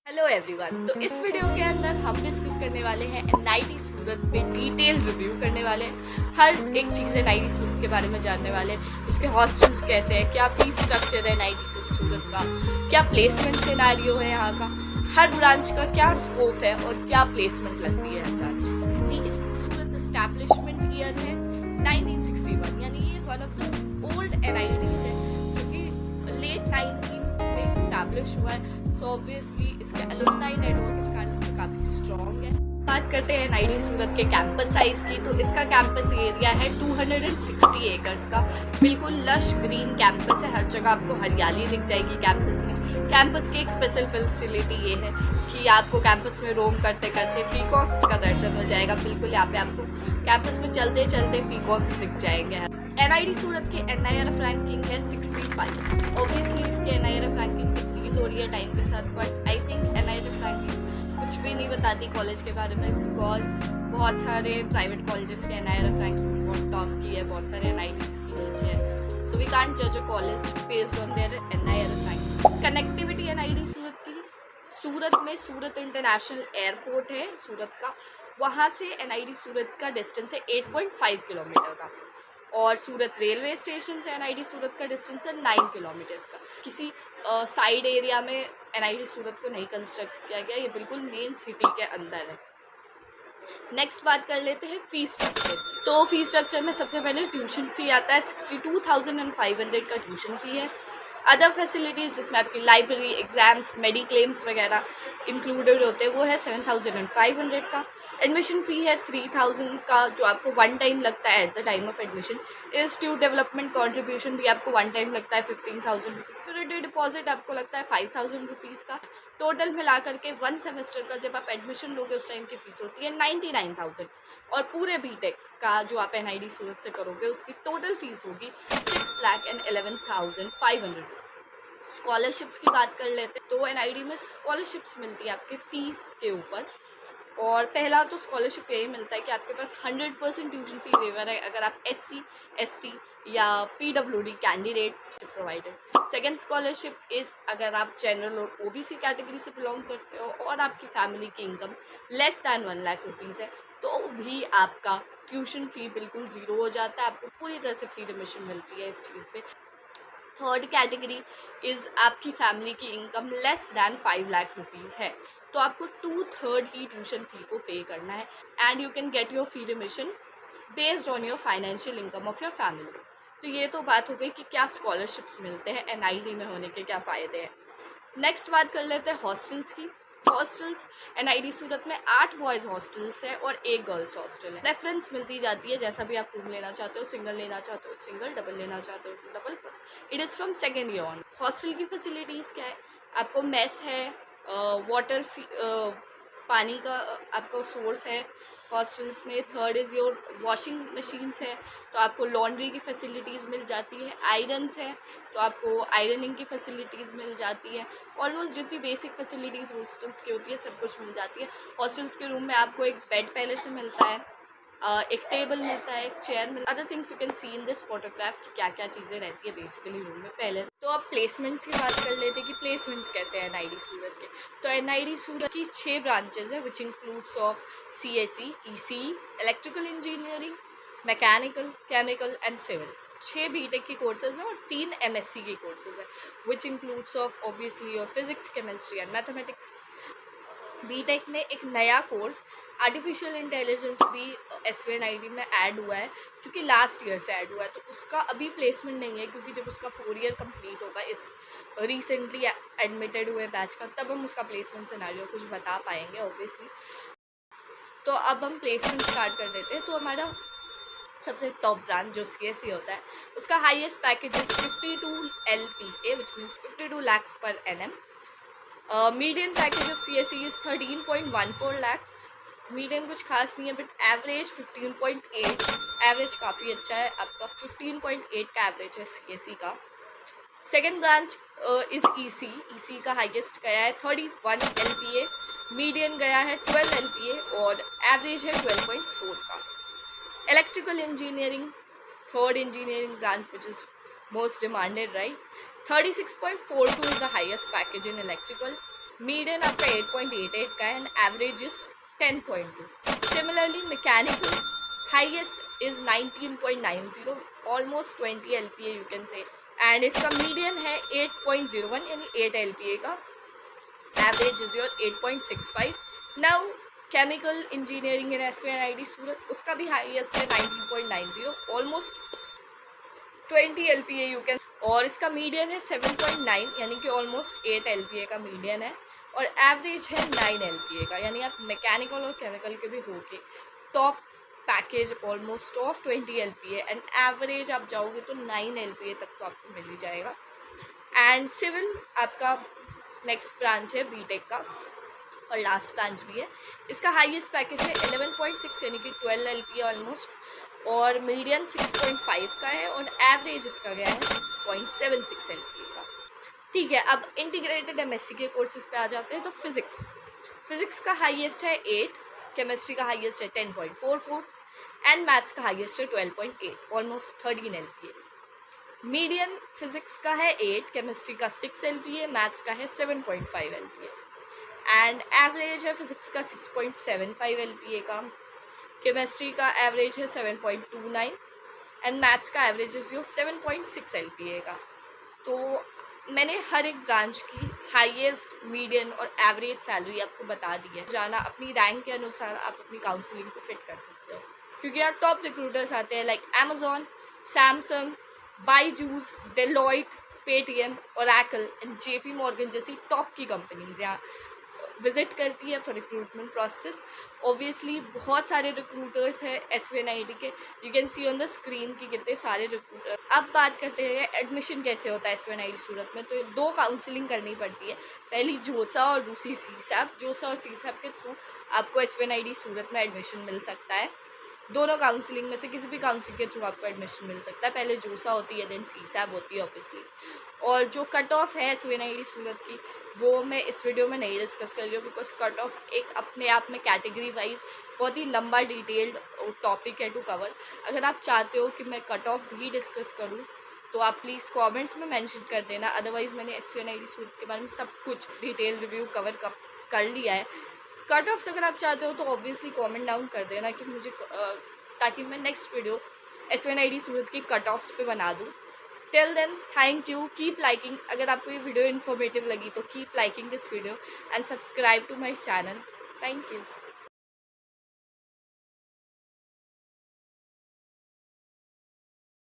Hello everyone. तो इस video के अंदर हम डिस्कस करने वाले हैं एनआईटी सूरत पे डिटेल रिव्यू करने वाले हैं। हर एक चीज़ एनआईटी सूरत के बारे में जानने वाले हैं। उसके हॉस्टल्स कैसे हैं, क्या फीस स्ट्रक्चर है एनआईटी सूरत का, क्या प्लेसमेंट सिनेरियो है यहाँ का, हर ब्रांच का क्या स्कोप है और क्या प्लेसमेंट लगती है ब्रांचेस की। ठीक है। सूरत एस्टैब्लिशमेंट ईयर है 1961, यानी ये one of the old NITs है जो कि लेट 19 में इस्टेब्लिश हुआ है। सो ऑब्वियसली इसके अलुमनाई नेटवर्क इस कारण से काफ़ी स्ट्रॉन्ग है। बात करते हैं एनआईटी सूरत के कैंपस साइज की, तो इसका कैंपस एरिया है 260 एकर्स का। बिल्कुल लश ग्रीन कैंपस है, हर जगह आपको हरियाली दिख जाएगी कैंपस में। कैंपस की एक स्पेशल फैसिलिटी ये है कि आपको कैंपस में रोम करते करते पीकॉक्स का दर्शन हो जाएगा। बिल्कुल यहाँ पे आपको कैंपस में चलते चलते पीकॉक्स दिख जाएंगे। एनआईटी सूरत की एनआईआरएफ रैंकिंग है 65। ऑब्वियसली इसकी एनआईआरएफ रैंकिंग डिक्रीज हो रही है टाइम के साथ, but I think NIRF ranking कुछ भी नहीं बताती कॉलेज के बारे में, बिकॉज बहुत सारे प्राइवेट कॉलेजेस के एनआईआरएफ रैंकिंग बहुत टॉप की है, बहुत सारे एनआईटी की नीचे है। सो वी कांट जज a college based on their NIRF ranking. Connectivity NIT Surat की, सूरत में सूरत इंटरनेशनल एयरपोर्ट है सूरत का, वहाँ से एनआईटी सूरत का डिस्टेंस है 8.5 किलोमीटर का। और सूरत रेलवे स्टेशन से एनआईटी सूरत का डिस्टेंस है 9 किलोमीटर्स का। किसी साइड एरिया में एनआईटी सूरत को नहीं कंस्ट्रक्ट किया गया, ये बिल्कुल मेन सिटी के अंदर है। नेक्स्ट बात कर लेते हैं फीस स्ट्रक्चर। तो फीस स्ट्रक्चर में सबसे पहले ट्यूशन फ़ी आता है, 62,500 का ट्यूशन फ़ी है। अदर फैसिलिटीज़ जिसमें आपकी लाइब्रेरी, एग्ज़ाम्स, मेडिक्लेम्स वगैरह इंक्लूडेड होते हैं, वो है 7,500 का। एडमिशन फ़ी है 3,000 का, जो आपको वन टाइम लगता है at the time of admission. Institute development contribution भी आपको वन टाइम लगता है 15,000 रुपीज़। सिक्योरिटी डिपॉजिट आपको लगता है 5,000 रुपीज़ का। टोटल मिला करके वन सेमेस्टर का जब आप एडमिशन लोगे उस टाइम की फ़ीस होती है 99,000। और पूरे बीटेक का जो आप एनआईटी सूरत से करोगे उसकी टोटल फीस होगी 6,11,500। स्कॉलरशिप्स की बात कर लेते हैं, तो एनआईटी में स्कॉलरशिप्स मिलती है आपके फ़ीस के ऊपर। और पहला तो स्कॉलरशिप यही मिलता है कि आपके पास 100% ट्यूशन फ़ी वेवर है अगर आप SC, ST या PWD candidate provided. Second scholarship is अगर आप जनरल और OBC कैटेगरी से बिलोंग करते हो और आपकी फैमिली की income less than 1 lakh rupees है, तो भी आपका ट्यूशन फ़ी बिल्कुल ज़ीरो हो जाता है, आपको पूरी तरह से फ्री एडमिशन मिलती है इस चीज़ पे। थर्ड कैटेगरी इज़ आपकी फैमिली की income less than 5 lakh rupees है, तो आपको 2/3 ही ट्यूशन फ़ी को पे करना है and you can get your free admission based on your financial income of your family. तो ये तो बात हो गई कि क्या स्कॉलरशिप्स मिलते हैं, एनआईटी में होने के क्या फ़ायदे हैं। नेक्स्ट बात कर लेते हैं हॉस्टल्स की। हॉस्टल्स एनआईटी सूरत में 8 बॉयज़ हॉस्टल्स है और 1 गर्ल्स हॉस्टल है। रेफरेंस मिलती जाती है, जैसा भी आप रूम लेना चाहते हो, सिंगल लेना चाहते हो सिंगल, डबल लेना चाहते हो double. It is from second year on. Hostel की फैसिलिटीज़ क्या है, आपको मेस है, वाटर पानी का आपको सोर्स है हॉस्टल्स में। Third is your washing machines है, तो आपको लॉन्ड्री की फैसिलिटीज़ मिल जाती है। आयरन्स है, तो आपको आयरनिंग की फैसिलिटीज़ मिल जाती है। ऑलमोस्ट जितनी बेसिक फैसिलिटीज़ हॉस्टल्स की होती है सब कुछ मिल जाती है। हॉस्टल्स के रूम में आपको एक बेड पहले से मिलता है, एक टेबल मिलता है, एक चेयर मिलता है। Other things you can see in this photograph कि क्या क्या चीज़ें रहती है बेसिकली रूम में पहले। तो अब प्लेसमेंट्स की बात कर लेते हैं कि प्लेसमेंट्स कैसे हैं एनआईटी सूरत के। तो एनआईटी सूरत की 6 ब्रांचेज है which includes of CSE, ECE, electrical engineering, mechanical, chemical and civil. 6 BTech की कोर्सेज हैं और 3 MSc की कोर्सेज है which includes of obviously your physics, chemistry and mathematics. BTech में एक नया कोर्स आर्टिफिशियल इंटेलिजेंस भी SVNIT में ऐड हुआ है, जो कि लास्ट ईयर से ऐड हुआ है। तो उसका अभी प्लेसमेंट नहीं है, क्योंकि जब उसका 4 ईयर कंप्लीट होगा इस रिसेंटली एडमिटेड हुए बैच का, तब हम उसका प्लेसमेंट सिनेरियो कुछ बता पाएंगे ऑब्वियसली। तो अब हम प्लेसमेंट स्टार्ट कर देते हैं। तो हमारा सबसे टॉप ब्रांच जो CSE होता है, उसका highest package is 52 LPA which means 52 lakhs per annum। Median package of CSE is 13.14 lakh. Median कुछ खास नहीं है, बट एवरेज 15.8। एवरेज काफ़ी अच्छा है, आपका 15.8 का एवरेज है CSE का। सेकेंड ब्रांच इज़ EC का हाईएस्ट गया है 31 LPA, मीडियन गया है 12 LPA और एवरेज है 12.4 का। Electrical engineering, third engineering branch which is most demanded, right? 36.42 is the highest package in electrical. Median आपका 8.88 का है and average is 10.2. Similarly mechanical highest is 19.90, almost 20 LPA you can say, and इसका median है 8.01 यानी 8 LPA का. Average is your 8.65. Now chemical engineering in SVNIT सूरत, उसका भी highest है 19.90, ऑलमोस्ट 20 LPA यू कैन, और इसका मीडियन है 7.9 यानी कि ऑलमोस्ट 8 LPA का मीडियन है, और एवरेज है 9 LPA का. यानी आप मैकेनिकल और केमिकल के भी होके top package almost of 20 LPA and average आप जाओगे तो 9 LPA तक तो आपको मिल ही जाएगा. एंड सिविल आपका नेक्स्ट ब्रांच है बीटेक का और लास्ट ब्रांच भी है. इसका हाईएस्ट पैकेज है 11.6 यानी कि 12 LPA ऑलमोस्ट, और मीडियन 6.5 का है, और एवरेज इसका गया है 6.76 LPA का. ठीक है, अब इंटीग्रेटेड MSc के कोर्सेज पे आ जाते हैं. तो फिजिक्स का हाईएस्ट है 8, केमिस्ट्री का हाईएस्ट है 10.44 एंड मैथ्स का हाईएस्ट है 12.8, ऑलमोस्ट 13 LPA. मीडियन फिजिक्स का है 8, केमिस्ट्री का 6 LPA, मैथ्स का है 7.5 LPA, एंड एवरेज है फिजिक्स का 6.75 LPA का, केमिस्ट्री का एवरेज है 7.29 एंड मैथ्स का एवरेज है 7.6 LPA का. तो मैंने हर एक ब्रांच की हाईएस्ट, मीडियन और एवरेज सैलरी आपको बता दी है. जाना अपनी रैंक के अनुसार आप अपनी काउंसलिंग को फिट कर सकते हो, क्योंकि यार टॉप रिक्रूटर्स आते हैं like Amazon, Samsung, Byju's, Deloitte, Paytm, Oracle and JP Morgan जैसी टॉप की कंपनीज यहाँ विजिट करती है फॉर रिक्रूटमेंट प्रोसेस. ऑब्वियसली बहुत सारे रिक्रूटर्स हैं SVNIT के, you can see on the screen कि कितने सारे रिक्रूटर. अब बात करते हैं एडमिशन कैसे होता है SVNIT सूरत में. तो 2 काउंसलिंग करनी पड़ती है, पहली जोसा और दूसरी CSAP. जोसा और CSAP के थ्रू आपको SVNIT सूरत में एडमिशन मिल सकता है. दोनों काउंसलिंग में से किसी भी काउंसलिंग के थ्रू आपको एडमिशन मिल सकता है. पहले जोसा होती है, देन CSAP होती है ऑब्वियसली. और जो कट ऑफ है SVNIT सूरत की, वो मैं इस वीडियो में नहीं डिस्कस कर रही हूँ, बिकॉज कट ऑफ एक अपने आप में कैटेगरी वाइज बहुत ही लंबा डिटेल्ड टॉपिक है टू कवर. अगर आप चाहते हो कि मैं कट ऑफ भी डिस्कस करूँ तो आप प्लीज़ कमेंट्स में मेंशन कर देना. अदरवाइज़ मैंने SVNIT सूरत के बारे में सब कुछ डिटेल रिव्यू कवर कर लिया है. कट ऑफ्स अगर आप चाहते हो तो ऑब्वियसली कमेंट डाउन कर देना कि मुझे ताकि मैं नेक्स्ट वीडियो SVNIT सूरत की कट ऑफ्स पे बना दूँ. Till then thank you, keep liking. अगर आपको ये वीडियो इन्फॉर्मेटिव लगी तो keep liking this video and subscribe to my channel. Thank you.